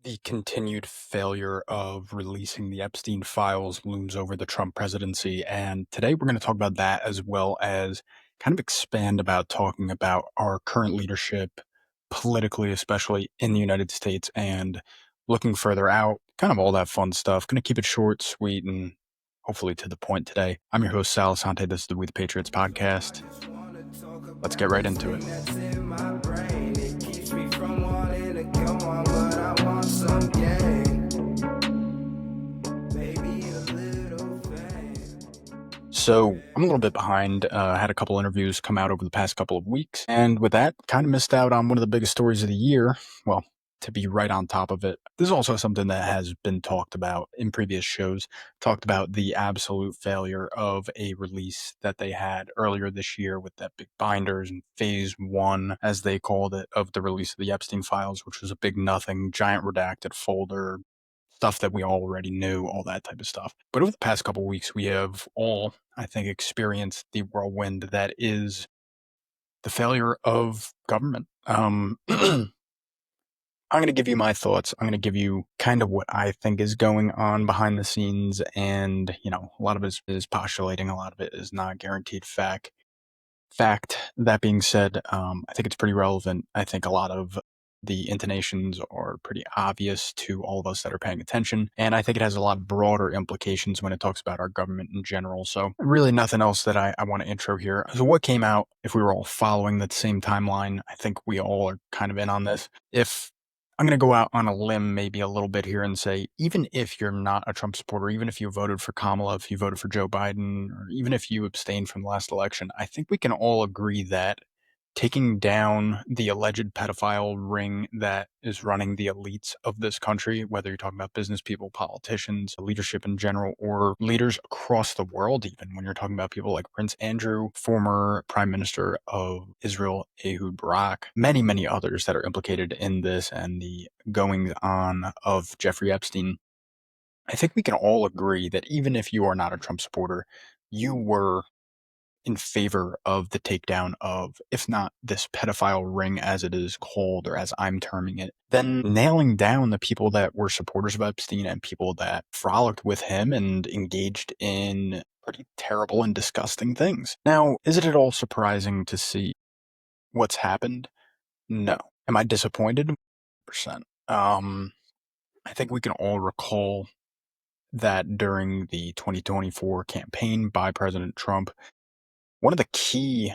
The continued failure of releasing the Epstein files looms over the Trump presidency. And today we're going to talk about that as well as kind of expand about talking about our current leadership politically, especially in the United States, and looking further out, kind of all that fun stuff. Going to keep it short, sweet, and hopefully to the point today. I'm your host, Sal Asante. This is the We the Patriots podcast. Let's get right into it. So I'm a little bit behind. I had a couple interviews come out over the past couple of weeks, and with that, kind of missed out on one of the biggest stories of the year. Well, to be right on top of it. This is also something that has been talked about in previous shows, talked about the absolute failure of a release that they had earlier this year with that big binders and phase one, as they called it, of the release of the Epstein files, which was a big nothing, giant redacted folder, stuff that we already knew, all that type of stuff. But over the past couple of weeks, we have all, I think, experienced the whirlwind that is the failure of government. I'm going to give you my thoughts. I'm going to give you kind of what I think is going on behind the scenes. And, a lot of it is postulating, a lot of it is not guaranteed fact. That being said, I think it's pretty relevant. I think a lot of the intonations are pretty obvious to all of us that are paying attention. And I think it has a lot broader implications when it talks about our government in general. So really nothing else that I want to intro here. So what came out, if we were all following that same timeline, I think we all are kind of in on this. If I'm going to go out on a limb maybe a little bit here and say, even if you're not a Trump supporter, even if you voted for Kamala, if you voted for Joe Biden, or even if you abstained from the last election, I think we can all agree that taking down the alleged pedophile ring that is running the elites of this country, whether you're talking about business people, politicians, leadership in general, or leaders across the world, even when you're talking about people like Prince Andrew, former Prime Minister of Israel, Ehud Barak, many, many others that are implicated in this and the goings on of Jeffrey Epstein. I think we can all agree that even if you are not a Trump supporter, you were in favor of the takedown of, if not this pedophile ring as it is called, or as I'm terming it, then nailing down the people that were supporters of Epstein and people that frolicked with him and engaged in pretty terrible and disgusting things. Now, is it at all surprising to see what's happened? No. Am I disappointed? Percent. I think we can all recall that during the 2024 campaign by President Trump, one of the key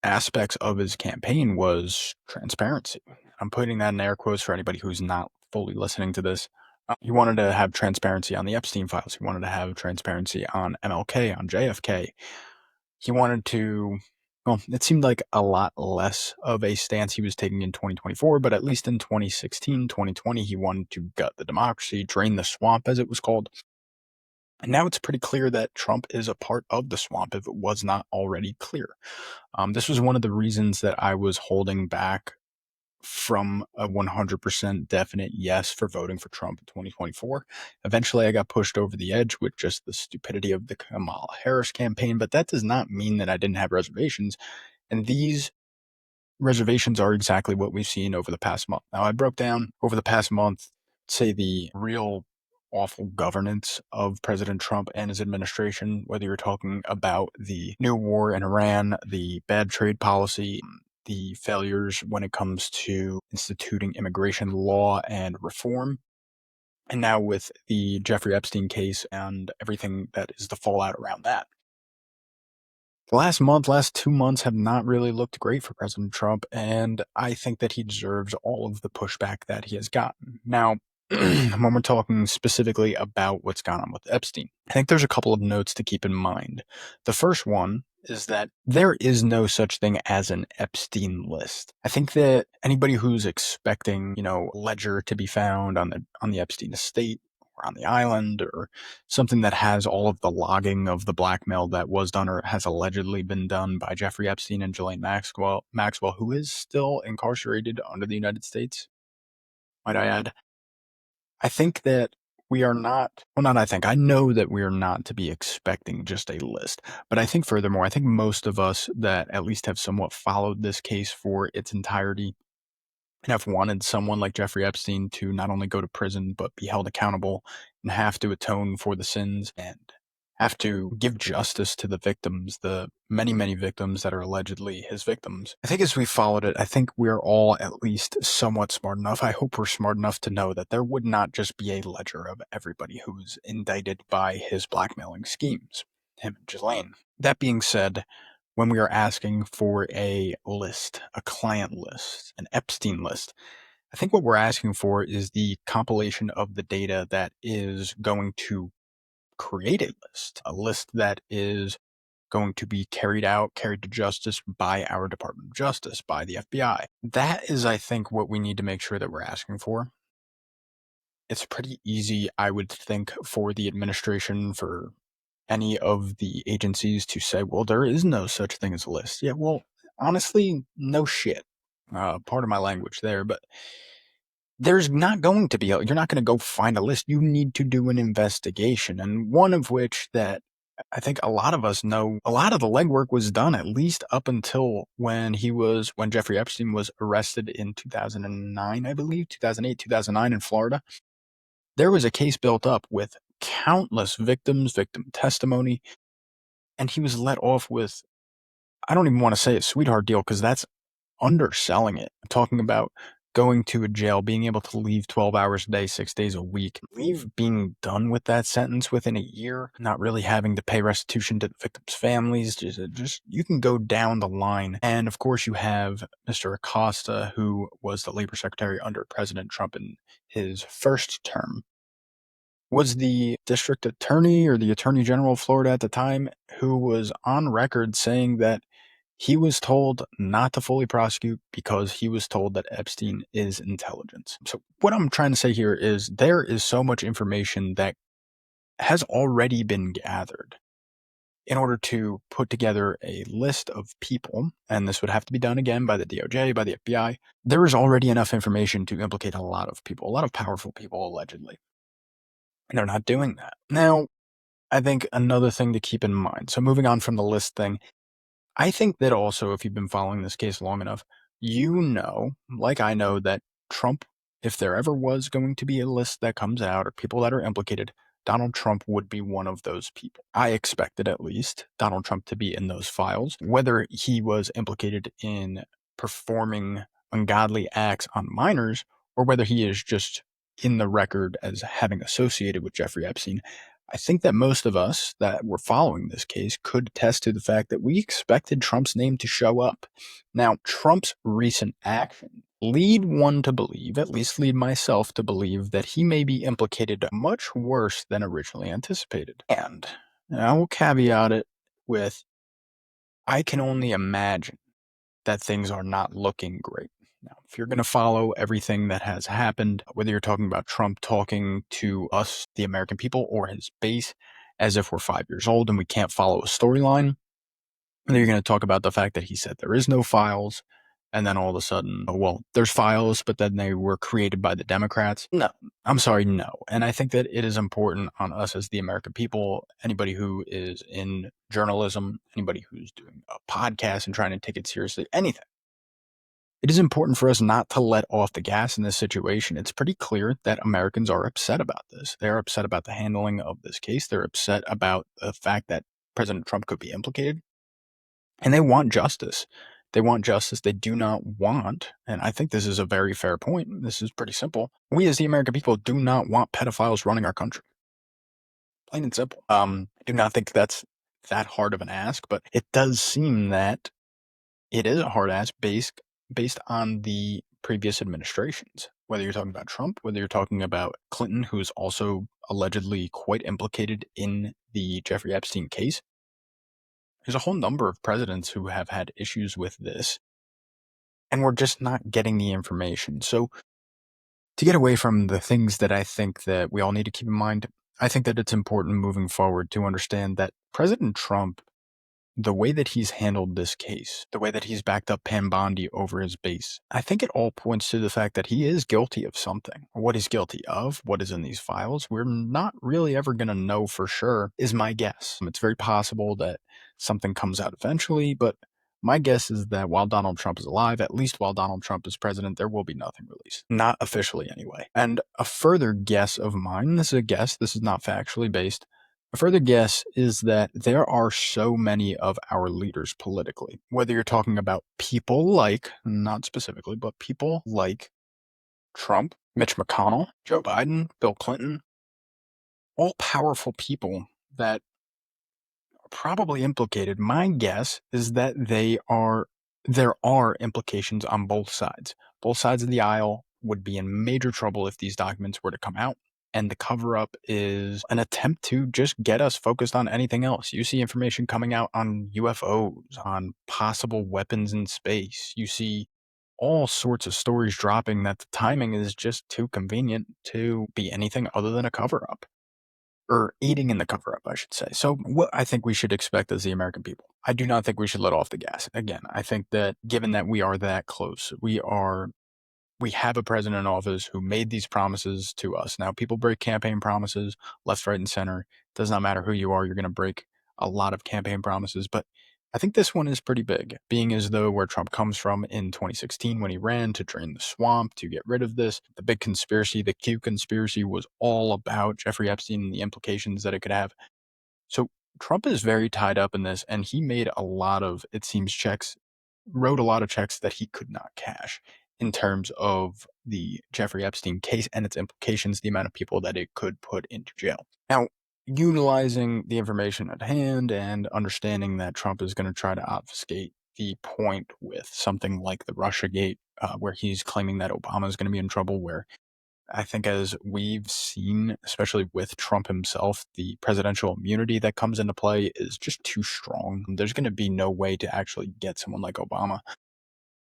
aspects of his campaign was transparency. I'm putting that in air quotes for anybody who's not fully listening to this. He wanted to have transparency on the Epstein files. He wanted to have transparency on MLK, on JFK. He wanted to, well, it seemed like a lot less of a stance he was taking in 2024, but at least in 2016, 2020, he wanted to gut the democracy, drain the swamp, as it was called. And now it's pretty clear that Trump is a part of the swamp if it was not already clear. This was one of the reasons that I was holding back from a 100% definite yes for voting for Trump in 2024. Eventually, I got pushed over the edge with just the stupidity of the Kamala Harris campaign, but that does not mean that I didn't have reservations. And these reservations are exactly what we've seen over the past month. Now, I broke down over the past month, say, the real awful governance of President Trump and his administration, whether you're talking about the new war in Iran, the bad trade policy, the failures when it comes to instituting immigration law and reform, and now with the Jeffrey Epstein case and everything that is the fallout around that. The last 2 months have not really looked great for President Trump, and I think that he deserves all of the pushback that he has gotten. Now, when we're talking specifically about what's gone on with Epstein, I think there's a couple of notes to keep in mind. The first one is that there is no such thing as an Epstein list. I think that anybody who's expecting, ledger to be found on the Epstein estate or on the island, or something that has all of the logging of the blackmail that was done or has allegedly been done by Jeffrey Epstein and Ghislaine Maxwell, who is still incarcerated under the United States, might I add. I think that we are not, well, not I think, I know that we are not to be expecting just a list. But I think furthermore, I think most of us that at least have somewhat followed this case for its entirety and have wanted someone like Jeffrey Epstein to not only go to prison, but be held accountable and have to atone for the sins and have to give justice to the victims, the many, many victims that are allegedly his victims. I think as we followed it, I think we're all at least somewhat smart enough. I hope we're smart enough to know that there would not just be a ledger of everybody who's indicted by his blackmailing schemes, him and Ghislaine. That being said, when we are asking for a list, a client list, an Epstein list, I think what we're asking for is the compilation of the data that is going to create a list that is going to be carried to justice by our Department of Justice, by the FBI. That is, I think, what we need to make sure that we're asking for. It's pretty easy, I would think, for the administration, for any of the agencies to say, well, there is no such thing as a list. Yeah, well, honestly, no shit. Part of my language there, but there's not going to be, you're not going to go find a list. You need to do an investigation. And one of which that I think a lot of us know, a lot of the legwork was done at least up until when Jeffrey Epstein was arrested in 2009, I believe, 2008, 2009 in Florida. There was a case built up with countless victims, victim testimony, and he was let off with, I don't even want to say a sweetheart deal because that's underselling it. I'm talking about going to a jail, being able to leave 12 hours a day, 6 days a week, leave being done with that sentence within a year, not really having to pay restitution to the victims' families. Just you can go down the line. And of course, you have Mr. Acosta, who was the labor secretary under President Trump in his first term, was the district attorney or the attorney general of Florida at the time, who was on record saying that he was told not to fully prosecute because he was told that Epstein is intelligence. So what I'm trying to say here is there is so much information that has already been gathered in order to put together a list of people, and this would have to be done again by the DOJ, by the FBI. There is already enough information to implicate a lot of people, a lot of powerful people, allegedly. And they're not doing that. Now, I think another thing to keep in mind, so moving on from the list thing, I think that also, if you've been following this case long enough, you know, like I know, that Trump, if there ever was going to be a list that comes out or people that are implicated, Donald Trump would be one of those people. I expected, at least, Donald Trump to be in those files, whether he was implicated in performing ungodly acts on minors or whether he is just in the record as having associated with Jeffrey Epstein. I think that most of us that were following this case could attest to the fact that we expected Trump's name to show up. Now, Trump's recent action lead one to believe, at least lead myself to believe, that he may be implicated much worse than originally anticipated. And I will caveat it with, I can only imagine that things are not looking great. Now, if you're going to follow everything that has happened, whether you're talking about Trump talking to us, the American people, or his base, as if we're 5 years old and we can't follow a storyline, whether you're going to talk about the fact that he said there is no files, and then all of a sudden, oh, well, there's files, but then they were created by the Democrats. No, I'm sorry, no. And I think that it is important on us as the American people, anybody who is in journalism, anybody who's doing a podcast and trying to take it seriously, anything. It is important for us not to let off the gas in this situation. It's pretty clear that Americans are upset about this. They're upset about the handling of this case. They're upset about the fact that President Trump could be implicated. And they want justice. They want justice. They do not want, and I think this is a very fair point. This is pretty simple. We as the American people do not want pedophiles running our country. Plain and simple. I do not think that's that hard of an ask, but it does seem that it is a hard ask based on the previous administrations. Whether you're talking about Trump, whether you're talking about Clinton, who's also allegedly quite implicated in the Jeffrey Epstein case. There's a whole number of presidents who have had issues with this, and we're just not getting the information. So to get away from the things that I think that we all need to keep in mind, I think that it's important moving forward to understand that President Trump, the way that he's handled this case, the way that he's backed up Pam Bondi over his base, I think it all points to the fact that he is guilty of something. What he's guilty of, what is in these files, we're not really ever going to know for sure, is my guess. It's very possible that something comes out eventually, but My guess is that while Donald Trump is alive, at least while Donald Trump is president, there will be nothing released. Not officially, anyway. And a further guess of mine, this is a guess, this is not factually based. A further guess is that there are so many of our leaders politically, whether you're talking about people like, not specifically, but people like Trump, Mitch McConnell, Joe Biden, Bill Clinton, all powerful people that probably implicated. My guess is that there are implications on both sides. Both sides of the aisle would be in major trouble if these documents were to come out. And the cover up is an attempt to just get us focused on anything else. You see information coming out on UFOs, on possible weapons in space. You see all sorts of stories dropping that the timing is just too convenient to be anything other than a cover up or aiding in the cover up, I should say. So, what I think we should expect as the American people, I do not think we should let off the gas. Again, I think that given that we are that close, we have a president in office who made these promises to us. Now, people break campaign promises left, right, and center. Does not matter who you are, you're going to break a lot of campaign promises. But I think this one is pretty big, being as though where Trump comes from in 2016 when he ran to drain the swamp, to get rid of this. The big conspiracy, the Q conspiracy, was all about Jeffrey Epstein and the implications that it could have. So Trump is very tied up in this, and he made a lot of, it seems, checks, wrote a lot of checks that he could not cash in terms of the Jeffrey Epstein case and its implications, the amount of people that it could put into jail. Now, utilizing the information at hand and understanding that Trump is going to try to obfuscate the point with something like the Russiagate, where he's claiming that Obama is going to be in trouble, where I think as we've seen, especially with Trump himself, the presidential immunity that comes into play is just too strong. There's going to be no way to actually get someone like Obama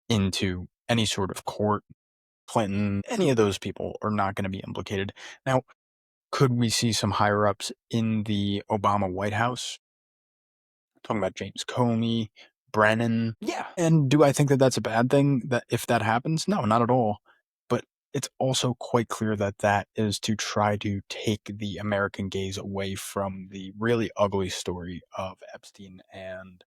into any sort of court. Clinton, any of those people are not going to be implicated. Now, could we see some higher ups in the Obama White House? Talking about James Comey, Brennan. Yeah. And do I think that that's a bad thing that if that happens? No, not at all. But it's also quite clear that that is to try to take the American gaze away from the really ugly story of Epstein and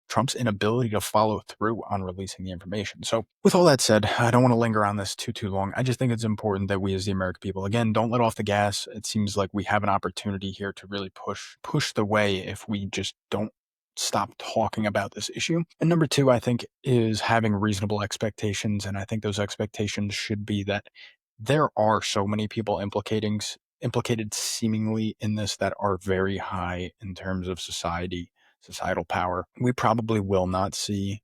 Trump's inability to follow through on releasing the information. So, with all that said, I don't want to linger on this too long. I just think it's important that we as the American people, again, don't let off the gas. It seems like we have an opportunity here to really push the way if we just don't stop talking about this issue. And number two, I think, is having reasonable expectations. And I think those expectations should be that there are so many people implicated seemingly in this that are very high in terms of societal power. We probably will not see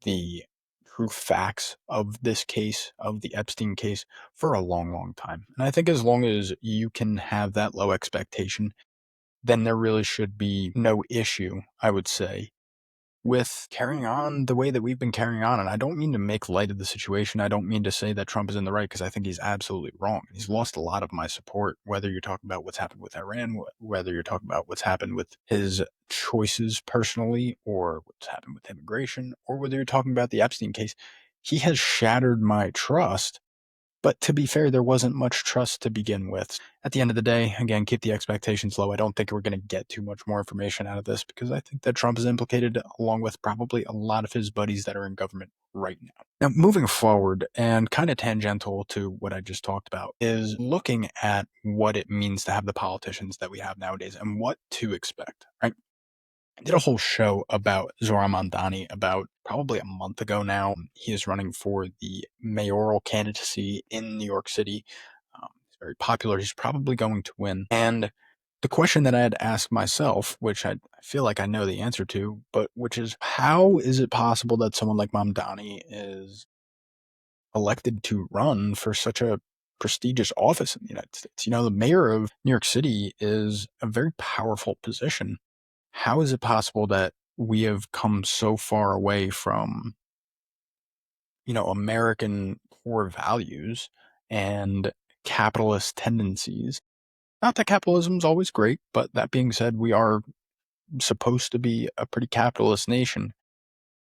the true facts of this case, of the Epstein case, for a long, long time. And I think as long as you can have that low expectation, then there really should be no issue, I would say, with carrying on the way that we've been carrying on. And I don't mean to make light of the situation. I don't mean to say that Trump is in the right, because I think he's absolutely wrong. He's lost a lot of my support, whether you're talking about what's happened with Iran, whether you're talking about what's happened with his choices personally, or what's happened with immigration, or whether you're talking about the Epstein case. He has shattered my trust. But to be fair, there wasn't much trust to begin with. At the end of the day, again, keep the expectations low. I don't think we're going to get too much more information out of this, because I think that Trump is implicated along with probably a lot of his buddies that are in government right now. Now, moving forward, and kind of tangential to what I just talked about, is looking at what it means to have the politicians that we have nowadays and what to expect, right? I did a whole show about Zohran Mamdani about probably a month ago now. He is running for the mayoral candidacy in New York City. He's very popular. He's probably going to win. And the question that I had asked myself, which I feel like I know the answer to, but which is, how is it possible that someone like Mamdani is elected to run for such a prestigious office in the United States? You know, the mayor of New York City is a very powerful position. How is it possible that we have come so far away from, American core values and capitalist tendencies? Not that capitalism is always great, but that being said, we are supposed to be a pretty capitalist nation.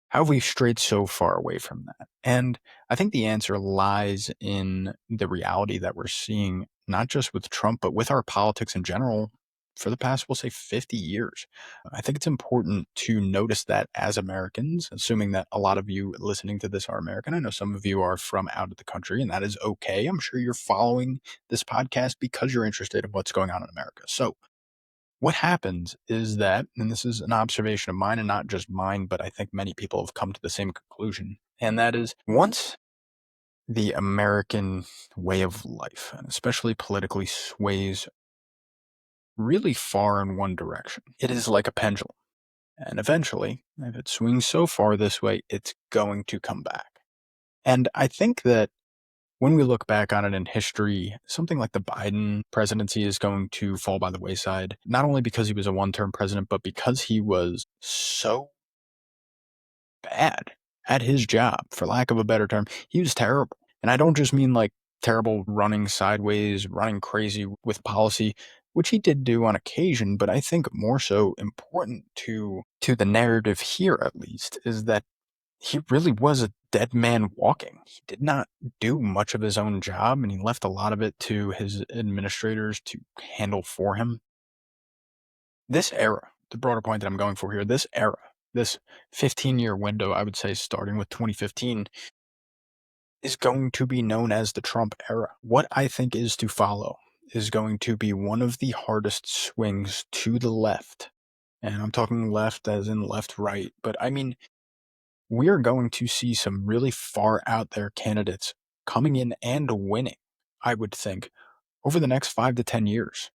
How have we strayed so far away from that? And I think the answer lies in the reality that we're seeing, not just with Trump, but with our politics in general, for the past, we'll say 50 years. I think it's important to notice that as Americans, assuming that a lot of you listening to this are American. I know some of you are from out of the country, and that is okay. I'm sure you're following this podcast because you're interested in what's going on in America. So, what happens is that, and this is an observation of mine and not just mine, but I think many people have come to the same conclusion, and that is once the American way of life, and especially politically, sways really far in one direction, it is like a pendulum. And eventually, if it swings so far this way, it's going to come back. And I think that when we look back on it in history, something like the Biden presidency is going to fall by the wayside, not only because he was a one term president, but because he was so bad at his job, for lack of a better term. He was terrible. And I don't just mean like terrible running sideways, running crazy with policy, which he did do on occasion, but I think more so important to the narrative here at least is that he really was a dead man walking. He did not do much of his own job, and he left a lot of it to his administrators to handle for him. This era, the broader point that I'm going for here, this era, this 15-year window, I would say starting with 2015, is going to be known as the Trump era. What I think is to follow is going to be one of the hardest swings to the left. And I'm talking left as in left right, but I mean, we are going to see some really far out there candidates coming in and winning, I would think, over the next 5 to 10 years.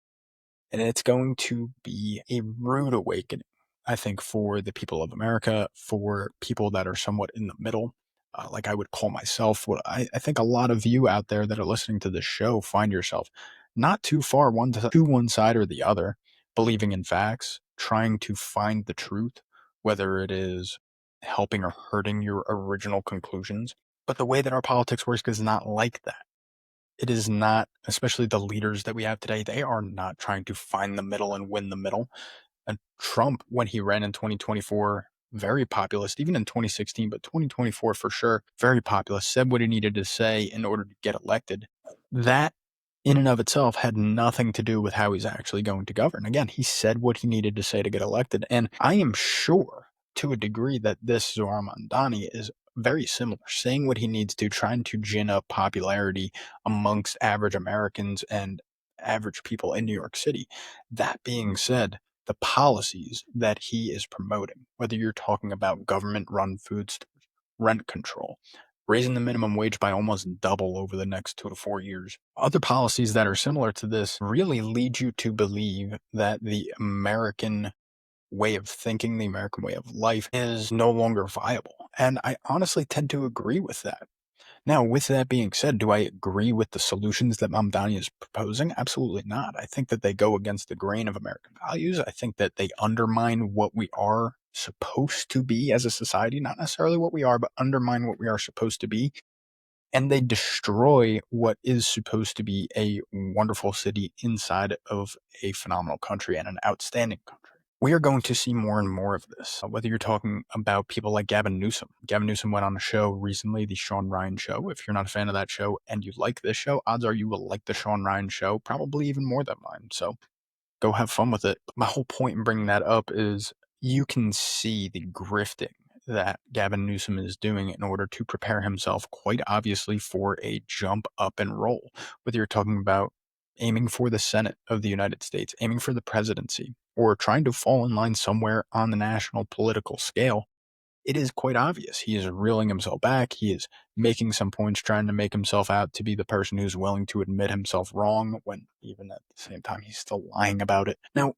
And it's going to be a rude awakening, I think, for the people of America, for people that are somewhat in the middle, like I would call myself. What I think a lot of you out there that are listening to this show find yourself not too far to one side or the other, believing in facts, trying to find the truth, whether it is helping or hurting your original conclusions. But the way that our politics works is not like that. It is not, especially the leaders that we have today, they are not trying to find the middle and win the middle. And Trump, when he ran in 2024, very populist, even in 2016, but 2024 for sure, very populist, said what he needed to say in order to get elected. That in and of itself had nothing to do with how he's actually going to govern. Again, he said what he needed to say to get elected. And I am sure to a degree that this Zohar Mamdani is very similar, saying what he needs to, trying to gin up popularity amongst average Americans and average people in New York City. That being said, the policies that he is promoting, whether you're talking about government run food stores, rent control, raising the minimum wage by almost double over the next 2 to 4 years. Other policies that are similar to this really lead you to believe that the American way of thinking, the American way of life is no longer viable. And I honestly tend to agree with that. Now, with that being said, do I agree with the solutions that Mamdani is proposing? Absolutely not. I think that they go against the grain of American values. I think that they undermine what we are supposed to be as a society, not necessarily what we are, but undermine what we are supposed to be. And they destroy what is supposed to be a wonderful city inside of a phenomenal country and an outstanding country. We are going to see more and more of this, whether you're talking about people like Gavin Newsom. Gavin Newsom went on a show recently, the Sean Ryan Show. If you're not a fan of that show and you like this show, odds are you will like the Sean Ryan Show, probably even more than mine. So go have fun with it. My whole point in bringing that up is you can see the grifting that Gavin Newsom is doing in order to prepare himself quite obviously for a jump up and roll. Whether you're talking about aiming for the Senate of the United States, aiming for the presidency, or trying to fall in line somewhere on the national political scale, it is quite obvious. He is reeling himself back. He is making some points, trying to make himself out to be the person who's willing to admit himself wrong when even at the same time he's still lying about it. Now,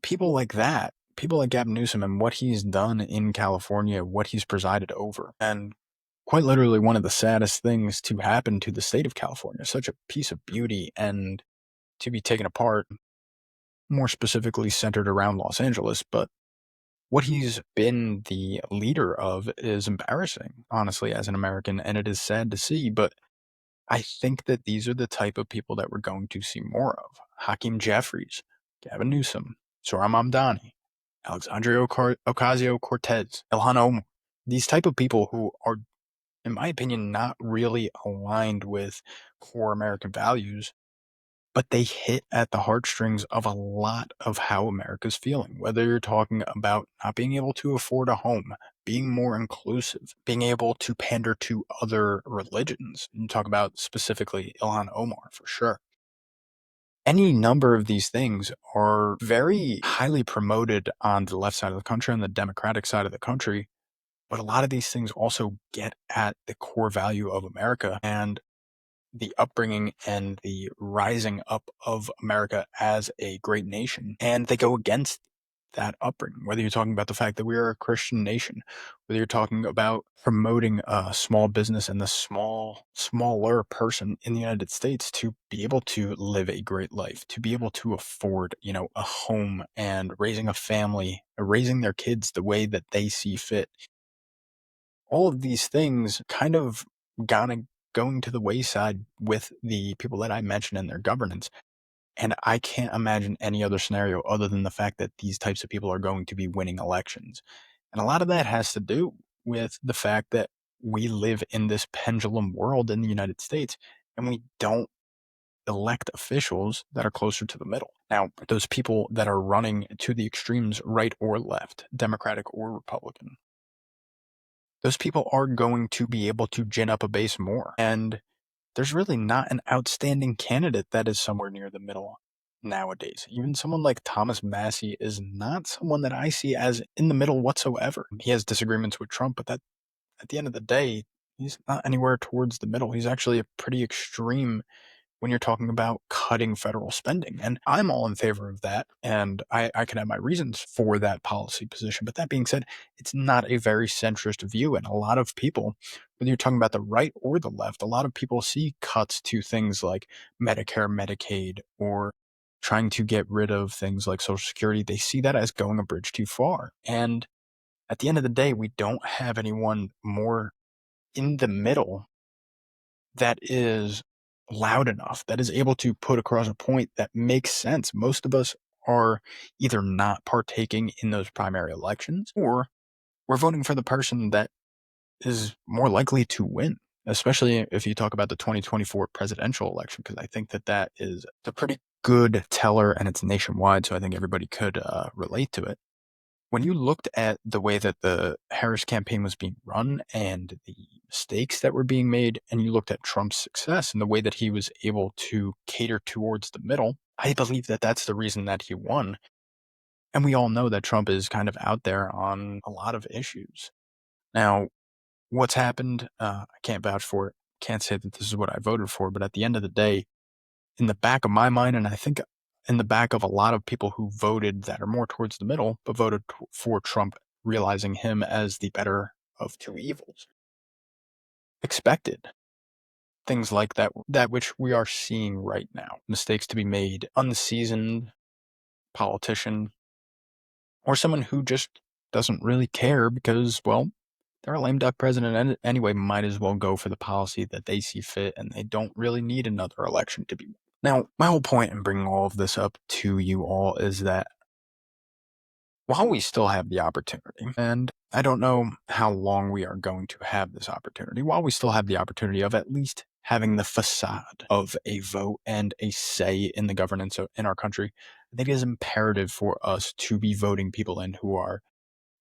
people like that, people like Gavin Newsom and what he's done in California, what he's presided over, and quite literally one of the saddest things to happen to the state of California, such a piece of beauty and to be taken apart, more specifically centered around Los Angeles, but what he's been the leader of is embarrassing, honestly, as an American, and it is sad to see, but I think that these are the type of people that we're going to see more of. Hakeem Jeffries, Gavin Newsom, Zohran Mamdani, Alexandria Ocasio-Cortez, Ilhan Omar. These type of people who are, in my opinion, not really aligned with core American values but they hit at the heartstrings of a lot of how America's feeling. Whether you're talking about not being able to afford a home, being more inclusive, being able to pander to other religions. You talk about specifically Ilhan Omar for sure. Any number of these things are very highly promoted on the left side of the country, on the Democratic side of the country. But a lot of these things also get at the core value of America and the upbringing and the rising up of America as a great nation. And they go against that upbringing, whether you're talking about the fact that we are a Christian nation, whether you're talking about promoting a small business and the smaller person in the United States to be able to live a great life, to be able to afford, a home and raising a family, raising their kids the way that they see fit. All of these things kind of gonna going to the wayside with the people that I mentioned in their governance. And I can't imagine any other scenario other than the fact that these types of people are going to be winning elections. And a lot of that has to do with the fact that we live in this pendulum world in the United States and we don't elect officials that are closer to the middle. Now, those people that are running to the extremes, right or left, Democratic or Republican, those people are going to be able to gin up a base more. And there's really not an outstanding candidate that is somewhere near the middle nowadays. Even someone like Thomas Massey is not someone that I see as in the middle whatsoever. He has disagreements with Trump, but that at the end of the day, he's not anywhere towards the middle. He's actually a pretty extreme when you're talking about cutting federal spending. And I'm all in favor of that. And I can have my reasons for that policy position. But that being said, it's not a very centrist view. And a lot of people, whether you're talking about the right or the left, a lot of people see cuts to things like Medicare, Medicaid, or trying to get rid of things like Social Security. They see that as going a bridge too far. And at the end of the day, we don't have anyone more in the middle that is loud enough, that is able to put across a point that makes sense. Most of us are either not partaking in those primary elections or we're voting for the person that is more likely to win, especially if you talk about the 2024 presidential election, because I think that that is a pretty good teller and it's nationwide. So I think everybody could relate to it. When you looked at the way that the Harris campaign was being run and the mistakes that were being made, and you looked at Trump's success and the way that he was able to cater towards the middle, I believe that that's the reason that he won. And we all know that Trump is kind of out there on a lot of issues. Now, what's happened, I can't vouch for it. Can't say that this is what I voted for, but at the end of the day, in the back of my mind, and I think in the back of a lot of people who voted that are more towards the middle, but voted for Trump, realizing him as the better of two evils, expected things like that which we are seeing right now. Mistakes to be made, unseasoned politician, or someone who just doesn't really care because, well, they're a lame duck president anyway, might as well go for the policy that they see fit, and they don't really need another election to be. Now, my whole point in bringing all of this up to you all is that while we still have the opportunity, and I don't know how long we are going to have this opportunity, while we still have the opportunity of at least having the facade of a vote and a say in the governance in our country, I think it is imperative for us to be voting people in who are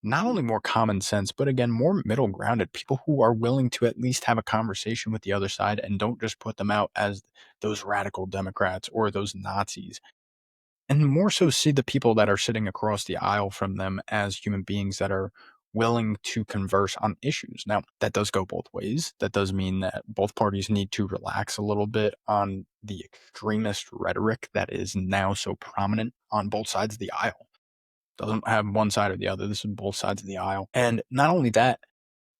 not only more common sense, but again, more middle grounded people who are willing to at least have a conversation with the other side and don't just put them out as those radical Democrats or those Nazis. And more so see the people that are sitting across the aisle from them as human beings that are willing to converse on issues. Now, that does go both ways. That does mean that both parties need to relax a little bit on the extremist rhetoric that is now so prominent on both sides of the aisle. Doesn't have one side or the other. This is both sides of the aisle. And not only that,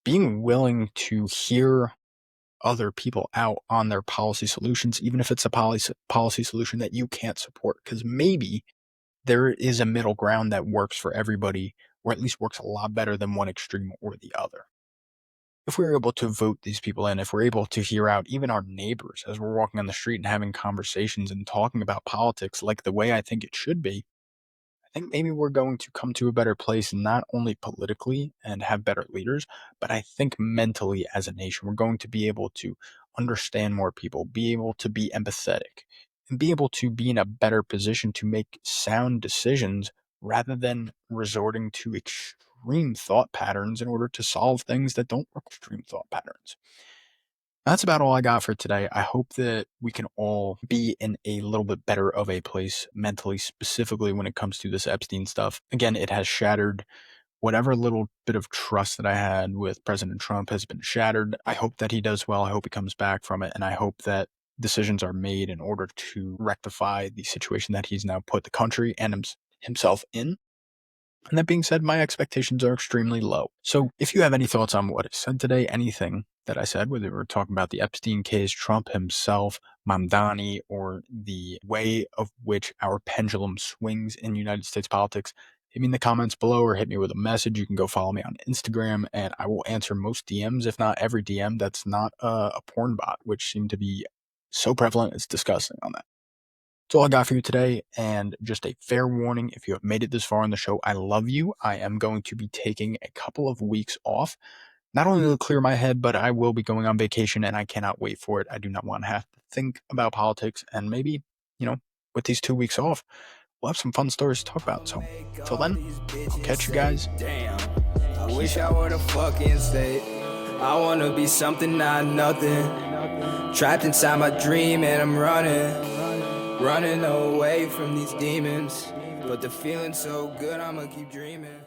being willing to hear other people out on their policy solutions, even if it's a policy solution that you can't support, because maybe there is a middle ground that works for everybody, or at least works a lot better than one extreme or the other. If we're able to vote these people in, if we're able to hear out even our neighbors as we're walking on the street and having conversations and talking about politics like the way I think it should be, I think maybe we're going to come to a better place, not only politically and have better leaders, but I think mentally as a nation, we're going to be able to understand more people, be able to be empathetic, and be able to be in a better position to make sound decisions rather than resorting to extreme thought patterns in order to solve things that don't work extreme thought patterns. That's about all I got for today. I hope that we can all be in a little bit better of a place mentally, specifically when it comes to this Epstein stuff. Again, it has shattered whatever little bit of trust that I had with President Trump has been shattered. I hope that he does well. I hope he comes back from it. And I hope that decisions are made in order to rectify the situation that he's now put the country and himself in. And that being said, my expectations are extremely low. So if you have any thoughts on what I said today, anything that I said, whether we're talking about the Epstein case, Trump himself, Mamdani, or the way of which our pendulum swings in United States politics, hit me in the comments below or hit me with a message. You can go follow me on Instagram and I will answer most DMs, if not every DM that's not a porn bot, which seem to be so prevalent. It's disgusting on that. That's all I got for you today, and just a fair warning, if you have made it this far in the show, I love you. I am going to be taking a couple of weeks off, not only to clear my head, but I will be going on vacation, and I cannot wait for it. I do not want to have to think about politics, and maybe, with these 2 weeks off, we'll have some fun stories to talk about. So, till then, I'll catch you guys. Damn, I wish I were the fucking state. I wanna be something, not nothing. Trapped inside my dream and I'm running away from these demons. But the feeling's so good, I'ma keep dreaming.